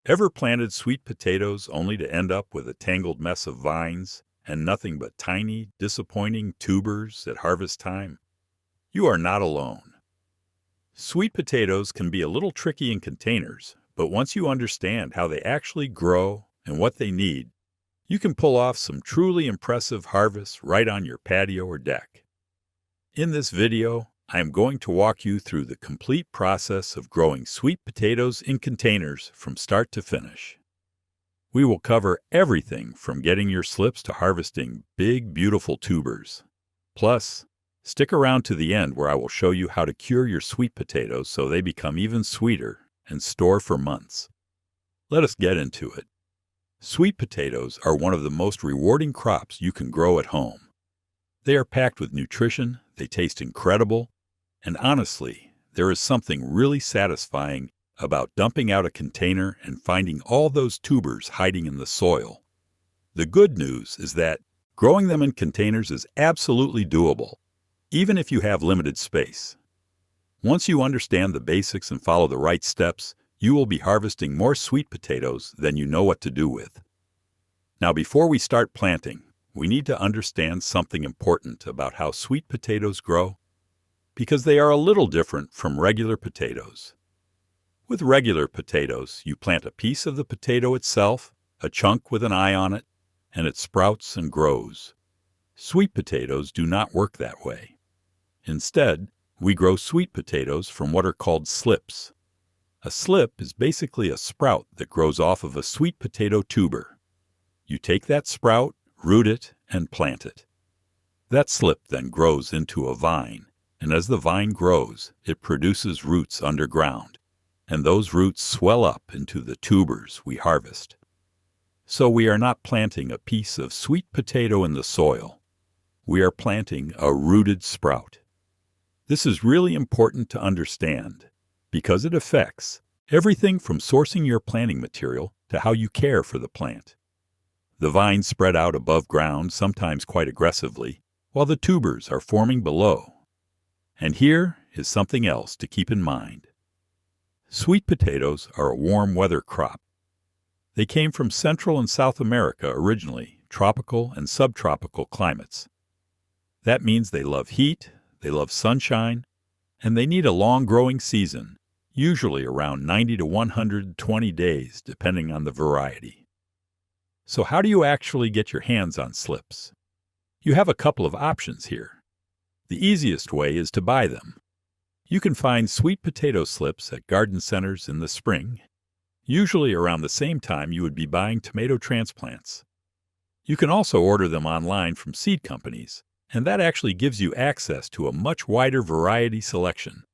Ever planted sweet potatoes only to end up with a tangled mess of vines and nothing but tiny, disappointing tubers at harvest time? You are not alone. Sweet potatoes can be a little tricky in containers, but once you understand how they actually grow and what they need, you can pull off some truly impressive harvests right on your patio or deck. In this video, I am going to walk you through the complete process of growing sweet potatoes in containers from start to finish. We will cover everything from getting your slips to harvesting big, beautiful tubers. Plus, stick around to the end where I will show you how to cure your sweet potatoes so they become even sweeter and store for months. Let us get into it. Sweet potatoes are one of the most rewarding crops you can grow at home. They are packed with nutrition, they taste incredible, and honestly, there is something really satisfying about dumping out a container and finding all those tubers hiding in the soil. The good news is that growing them in containers is absolutely doable, even if you have limited space. Once you understand the basics and follow the right steps, you will be harvesting more sweet potatoes than you know what to do with. Now, before we start planting, we need to understand something important about how sweet potatoes grow, because they are a little different from regular potatoes. With regular potatoes, you plant a piece of the potato itself, a chunk with an eye on it, and it sprouts and grows. Sweet potatoes do not work that way. Instead, we grow sweet potatoes from what are called slips. A slip is basically a sprout that grows off of a sweet potato tuber. You take that sprout, root it, and plant it. That slip then grows into a vine, and as the vine grows, it produces roots underground, and those roots swell up into the tubers we harvest. So we are not planting a piece of sweet potato in the soil. We are planting a rooted sprout. This is really important to understand, because it affects everything from sourcing your planting material to how you care for the plant. The vines spread out above ground, sometimes quite aggressively, while the tubers are forming below. And here is something else to keep in mind. Sweet potatoes are a warm weather crop. They came from Central and South America originally, tropical and subtropical climates. That means they love heat, they love sunshine, and they need a long growing season, usually around 90 to 120 days, depending on the variety. So how do you actually get your hands on slips? You have a couple of options here. The easiest way is to buy them. You can find sweet potato slips at garden centers in the spring, usually around the same time you would be buying tomato transplants. You can also order them online from seed companies, and that actually gives you access to a much wider variety selection.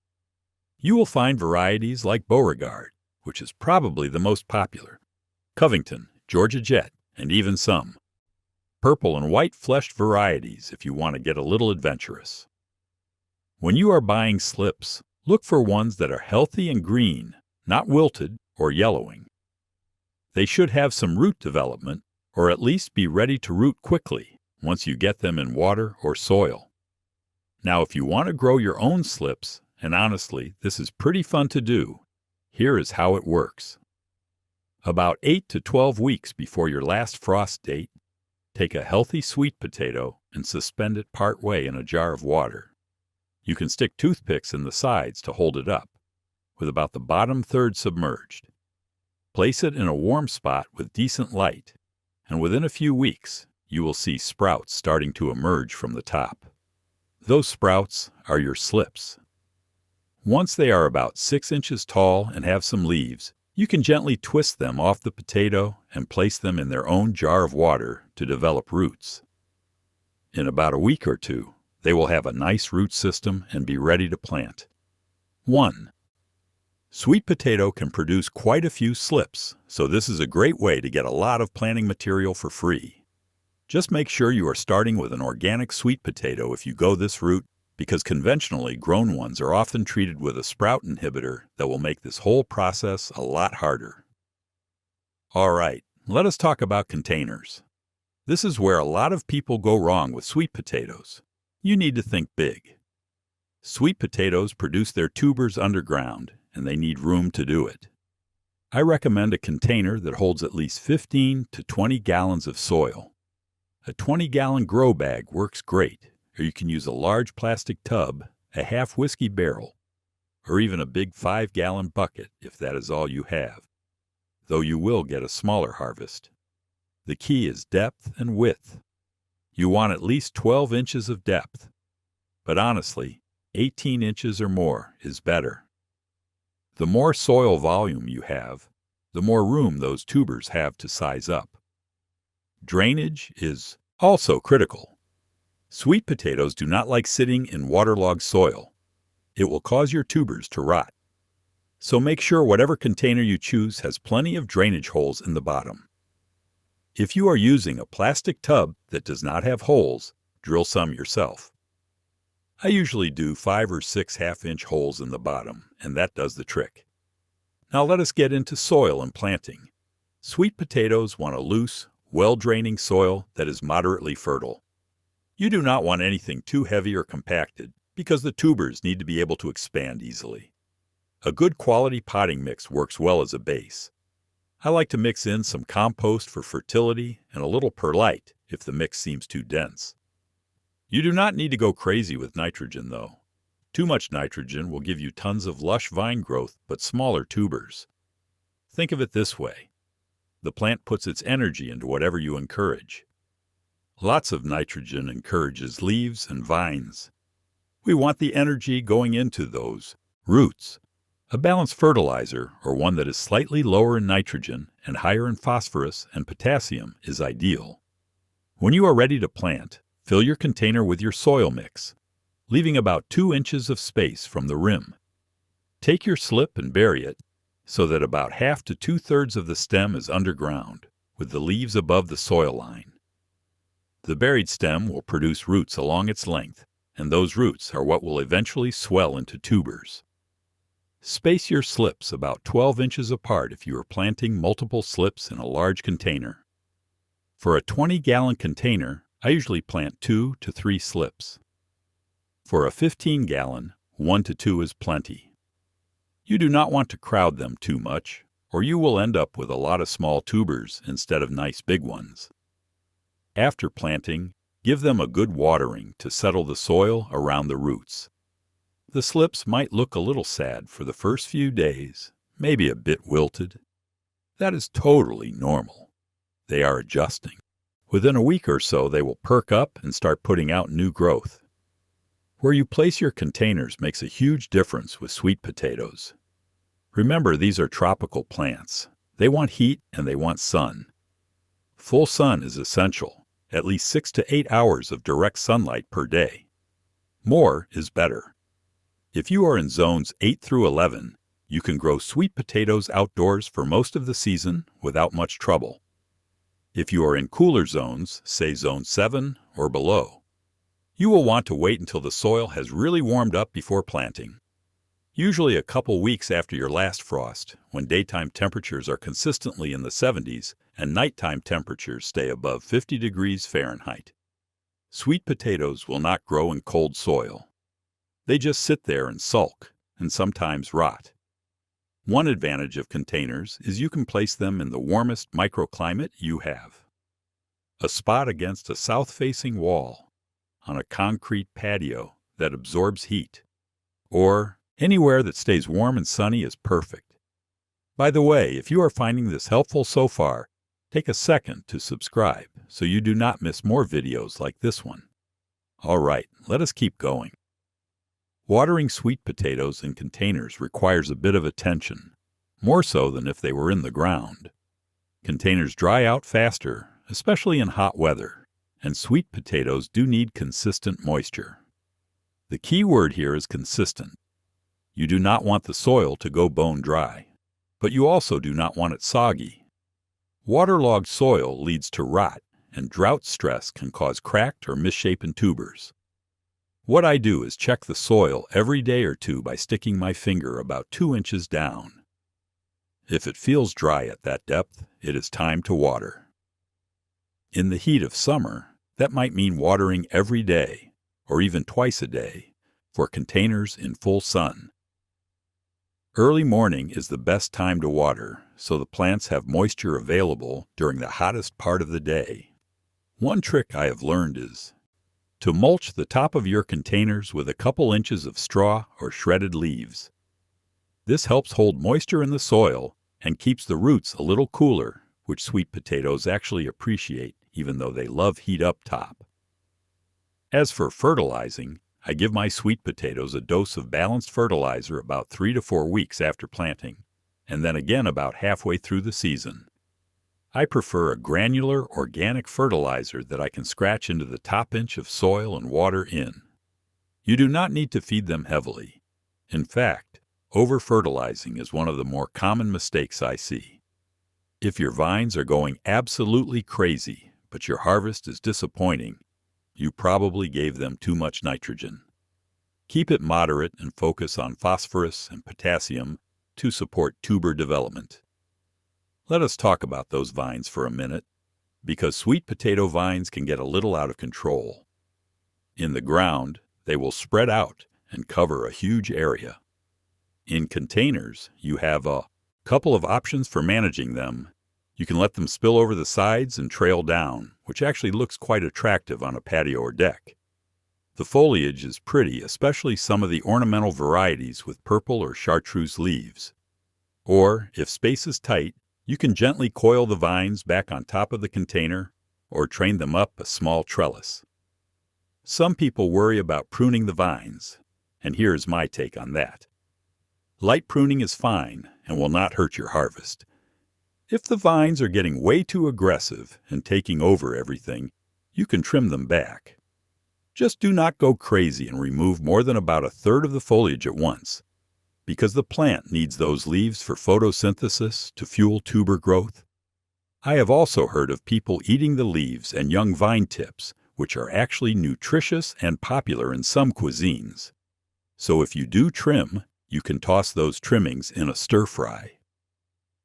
You will find varieties like Beauregard, which is probably the most popular, Covington, Georgia Jet, and even some purple and white fleshed varieties if you want to get a little adventurous. When you are buying slips, look for ones that are healthy and green, not wilted or yellowing. They should have some root development, or at least be ready to root quickly once you get them in water or soil. Now, if you want to grow your own slips, and honestly, this is pretty fun to do, here is how it works. About 8 to 12 weeks before your last frost date, take a healthy sweet potato and suspend it part way in a jar of water. You can stick toothpicks in the sides to hold it up, with about the bottom third submerged. Place it in a warm spot with decent light, and within a few weeks, you will see sprouts starting to emerge from the top. Those sprouts are your slips. Once they are about 6 inches tall and have some leaves, you can gently twist them off the potato and place them in their own jar of water to develop roots. In about a week or two, they will have a nice root system and be ready to plant. 1. Sweet potato can produce quite a few slips, so this is a great way to get a lot of planting material for free. Just make sure you are starting with an organic sweet potato if you go this route, because conventionally grown ones are often treated with a sprout inhibitor that will make this whole process a lot harder. All right, let us talk about containers. This is where a lot of people go wrong with sweet potatoes. You need to think big. Sweet potatoes produce their tubers underground, and they need room to do it. I recommend a container that holds at least 15 to 20 gallons of soil. A 20-gallon grow bag works great, or you can use a large plastic tub, a half whiskey barrel, or even a big 5-gallon bucket if that is all you have, though you will get a smaller harvest. The key is depth and width. You want at least 12 inches of depth, but honestly, 18 inches or more is better. The more soil volume you have, the more room those tubers have to size up. Drainage is also critical. Sweet potatoes do not like sitting in waterlogged soil. It will cause your tubers to rot. So make sure whatever container you choose has plenty of drainage holes in the bottom. If you are using a plastic tub that does not have holes, drill some yourself. I usually do 5 or 6 half-inch holes in the bottom, and that does the trick. Now let us get into soil and planting. Sweet potatoes want a loose, well-draining soil that is moderately fertile. You do not want anything too heavy or compacted because the tubers need to be able to expand easily. A good quality potting mix works well as a base. I like to mix in some compost for fertility and a little perlite if the mix seems too dense. You do not need to go crazy with nitrogen, though. Too much nitrogen will give you tons of lush vine growth but smaller tubers. Think of it this way. The plant puts its energy into whatever you encourage. Lots of nitrogen encourages leaves and vines. We want the energy going into those roots. A balanced fertilizer, or one that is slightly lower in nitrogen and higher in phosphorus and potassium, is ideal. When you are ready to plant, fill your container with your soil mix, leaving about 2 inches of space from the rim. Take your slip and bury it so that about half to 2/3 of the stem is underground, with the leaves above the soil line. The buried stem will produce roots along its length, and those roots are what will eventually swell into tubers. Space your slips about 12 inches apart if you are planting multiple slips in a large container. For a 20-gallon container, I usually plant 2 to 3 slips. For a 15-gallon, 1 to 2 is plenty. You do not want to crowd them too much, or you will end up with a lot of small tubers instead of nice big ones. After planting, give them a good watering to settle the soil around the roots. The slips might look a little sad for the first few days, maybe a bit wilted. That is totally normal. They are adjusting. Within a week or so, they will perk up and start putting out new growth. Where you place your containers makes a huge difference with sweet potatoes. Remember, these are tropical plants. They want heat and they want sun. Full sun is essential, at least 6 to 8 hours of direct sunlight per day. More is better. If you are in zones 8 through 11, you can grow sweet potatoes outdoors for most of the season without much trouble. If you are in cooler zones, say zone 7 or below, you will want to wait until the soil has really warmed up before planting. Usually a couple weeks after your last frost, when daytime temperatures are consistently in the 70s and nighttime temperatures stay above 50 degrees Fahrenheit. Sweet potatoes will not grow in cold soil. They just sit there and sulk, and sometimes rot. One advantage of containers is you can place them in the warmest microclimate you have. A spot against a south-facing wall, on a concrete patio that absorbs heat, or anywhere that stays warm and sunny is perfect. By the way, if you are finding this helpful so far, take a second to subscribe so you do not miss more videos like this one. All right, let us keep going. Watering sweet potatoes in containers requires a bit of attention, more so than if they were in the ground. Containers dry out faster, especially in hot weather, and sweet potatoes do need consistent moisture. The key word here is consistent. You do not want the soil to go bone dry, but you also do not want it soggy. Waterlogged soil leads to rot, and drought stress can cause cracked or misshapen tubers. What I do is check the soil every day or two by sticking my finger about 2 inches down. If it feels dry at that depth, it is time to water. In the heat of summer, that might mean watering every day, or even twice a day, for containers in full sun. Early morning is the best time to water, so the plants have moisture available during the hottest part of the day. One trick I have learned is to mulch the top of your containers with a couple inches of straw or shredded leaves. This helps hold moisture in the soil and keeps the roots a little cooler, which sweet potatoes actually appreciate even though they love heat up top. As for fertilizing, I give my sweet potatoes a dose of balanced fertilizer about 3 to 4 weeks after planting, and then again about halfway through the season. I prefer a granular organic fertilizer that I can scratch into the top inch of soil and water in. You do not need to feed them heavily. In fact, over-fertilizing is one of the more common mistakes I see. If your vines are going absolutely crazy, but your harvest is disappointing, you probably gave them too much nitrogen. Keep it moderate and focus on phosphorus and potassium to support tuber development. Let us talk about those vines for a minute, because sweet potato vines can get a little out of control. In the ground, they will spread out and cover a huge area. In containers, you have a couple of options for managing them. You can let them spill over the sides and trail down, which actually looks quite attractive on a patio or deck. The foliage is pretty, especially some of the ornamental varieties with purple or chartreuse leaves. Or, if space is tight, you can gently coil the vines back on top of the container or train them up a small trellis. Some people worry about pruning the vines, and here is my take on that. Light pruning is fine and will not hurt your harvest. If the vines are getting way too aggressive and taking over everything, you can trim them back. Just do not go crazy and remove more than about a third of the foliage at once, because the plant needs those leaves for photosynthesis to fuel tuber growth. I have also heard of people eating the leaves and young vine tips, which are actually nutritious and popular in some cuisines. So if you do trim, you can toss those trimmings in a stir-fry.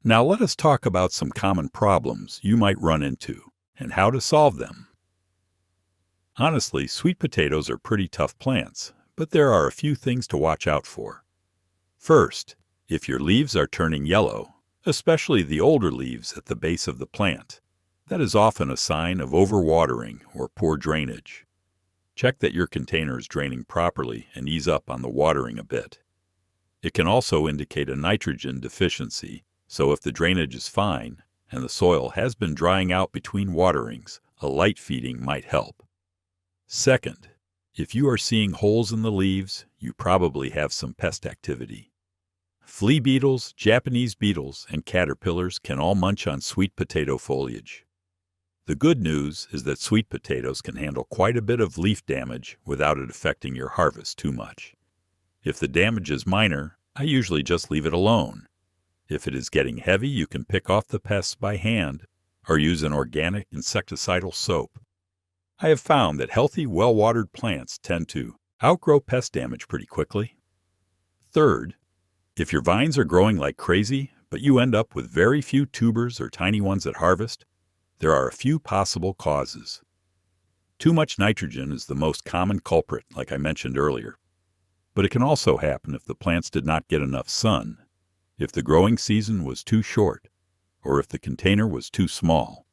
Now let us talk about some common problems you might run into and how to solve them. Honestly, sweet potatoes are pretty tough plants, but there are a few things to watch out for. First, if your leaves are turning yellow, especially the older leaves at the base of the plant, that is often a sign of overwatering or poor drainage. Check that your container is draining properly and ease up on the watering a bit. It can also indicate a nitrogen deficiency, so if the drainage is fine and the soil has been drying out between waterings, a light feeding might help. Second, if you are seeing holes in the leaves, you probably have some pest activity. Flea beetles, Japanese beetles, and caterpillars can all munch on sweet potato foliage. The good news is that sweet potatoes can handle quite a bit of leaf damage without it affecting your harvest too much. If the damage is minor, I usually just leave it alone. If it is getting heavy, you can pick off the pests by hand or use an organic insecticidal soap. I have found that healthy, well-watered plants tend to outgrow pest damage pretty quickly. Third, if your vines are growing like crazy, but you end up with very few tubers or tiny ones at harvest, there are a few possible causes. Too much nitrogen is the most common culprit, like I mentioned earlier. But it can also happen if the plants did not get enough sun, if the growing season was too short, or if the container was too small.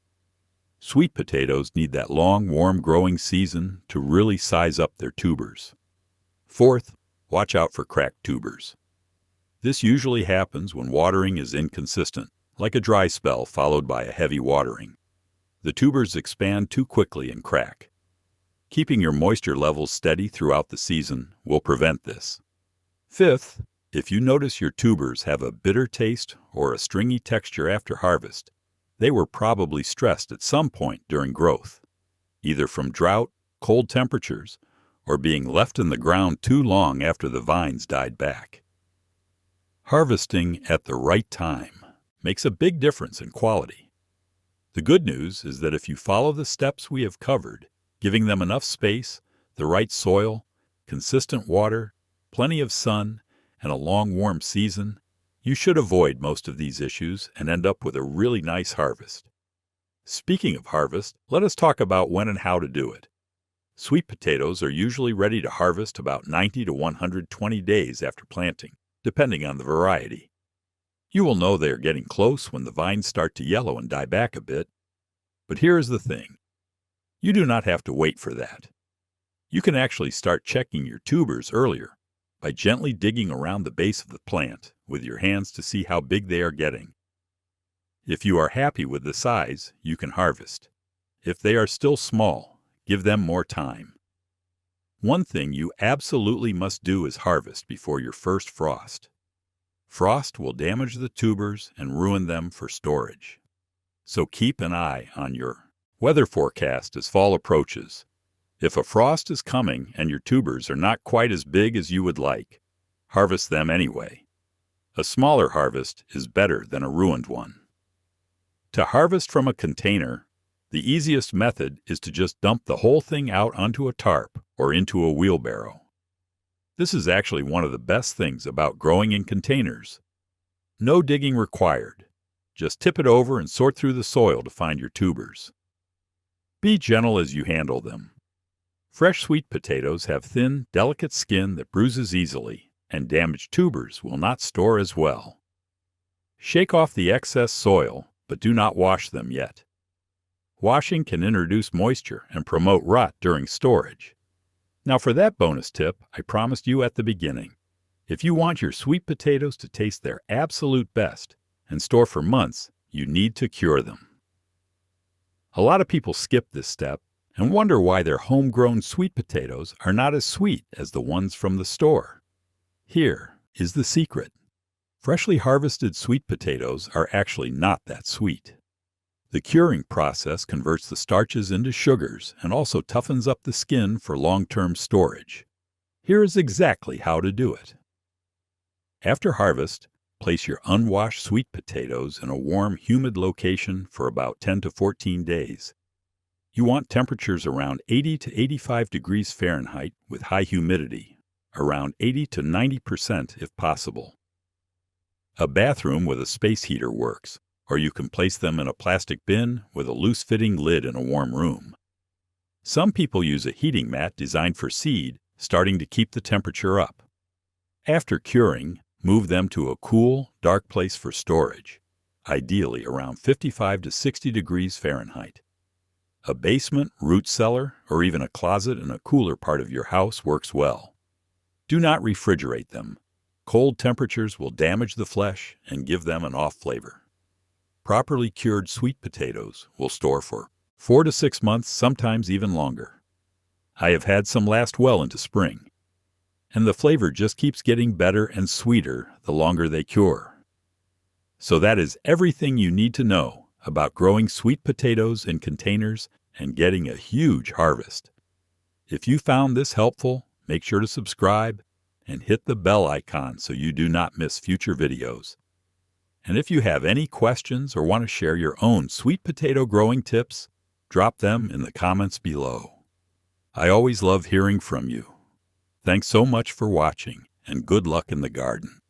Sweet potatoes need that long, warm growing season to really size up their tubers. Fourth, watch out for cracked tubers. This usually happens when watering is inconsistent, like a dry spell followed by a heavy watering. The tubers expand too quickly and crack. Keeping your moisture levels steady throughout the season will prevent this. Fifth, if you notice your tubers have a bitter taste or a stringy texture after harvest, they were probably stressed at some point during growth, either from drought, cold temperatures, or being left in the ground too long after the vines died back. Harvesting at the right time makes a big difference in quality. The good news is that if you follow the steps we have covered, giving them enough space, the right soil, consistent water, plenty of sun, and a long warm season, you should avoid most of these issues and end up with a really nice harvest. Speaking of harvest, let us talk about when and how to do it. Sweet potatoes are usually ready to harvest about 90 to 120 days after planting, depending on the variety. You will know they are getting close when the vines start to yellow and die back a bit. But here is the thing. You do not have to wait for that. You can actually start checking your tubers earlier by gently digging around the base of the plant with your hands to see how big they are getting. If you are happy with the size, you can harvest. If they are still small, give them more time. One thing you absolutely must do is harvest before your first frost. Frost will damage the tubers and ruin them for storage. So keep an eye on your weather forecast as fall approaches. If a frost is coming and your tubers are not quite as big as you would like, harvest them anyway. A smaller harvest is better than a ruined one. To harvest from a container, the easiest method is to just dump the whole thing out onto a tarp or into a wheelbarrow. This is actually one of the best things about growing in containers. No digging required. Just tip it over and sort through the soil to find your tubers. Be gentle as you handle them. Fresh sweet potatoes have thin, delicate skin that bruises easily, and damaged tubers will not store as well. Shake off the excess soil, but do not wash them yet. Washing can introduce moisture and promote rot during storage. Now for that bonus tip I promised you at the beginning. If you want your sweet potatoes to taste their absolute best and store for months, you need to cure them. A lot of people skip this step and wonder why their homegrown sweet potatoes are not as sweet as the ones from the store. Here is the secret. Freshly harvested sweet potatoes are actually not that sweet. The curing process converts the starches into sugars and also toughens up the skin for long-term storage. Here is exactly how to do it. After harvest, place your unwashed sweet potatoes in a warm, humid location for about 10 to 14 days. You want temperatures around 80 to 85 degrees Fahrenheit with high humidity, around 80 to 90% if possible. A bathroom with a space heater works, or you can place them in a plastic bin with a loose-fitting lid in a warm room. Some people use a heating mat designed for seed, starting to keep the temperature up. After curing, move them to a cool, dark place for storage, ideally around 55 to 60 degrees Fahrenheit. A basement, root cellar, or even a closet in a cooler part of your house works well. Do not refrigerate them. Cold temperatures will damage the flesh and give them an off flavor. Properly cured sweet potatoes will store for 4 to 6 months, sometimes even longer. I have had some last well into spring, and the flavor just keeps getting better and sweeter the longer they cure. So that is everything you need to know about growing sweet potatoes in containers and getting a huge harvest. If you found this helpful, make sure to subscribe and hit the bell icon so you do not miss future videos. And if you have any questions or want to share your own sweet potato growing tips, drop them in the comments below. I always love hearing from you. Thanks so much for watching, and good luck in the garden.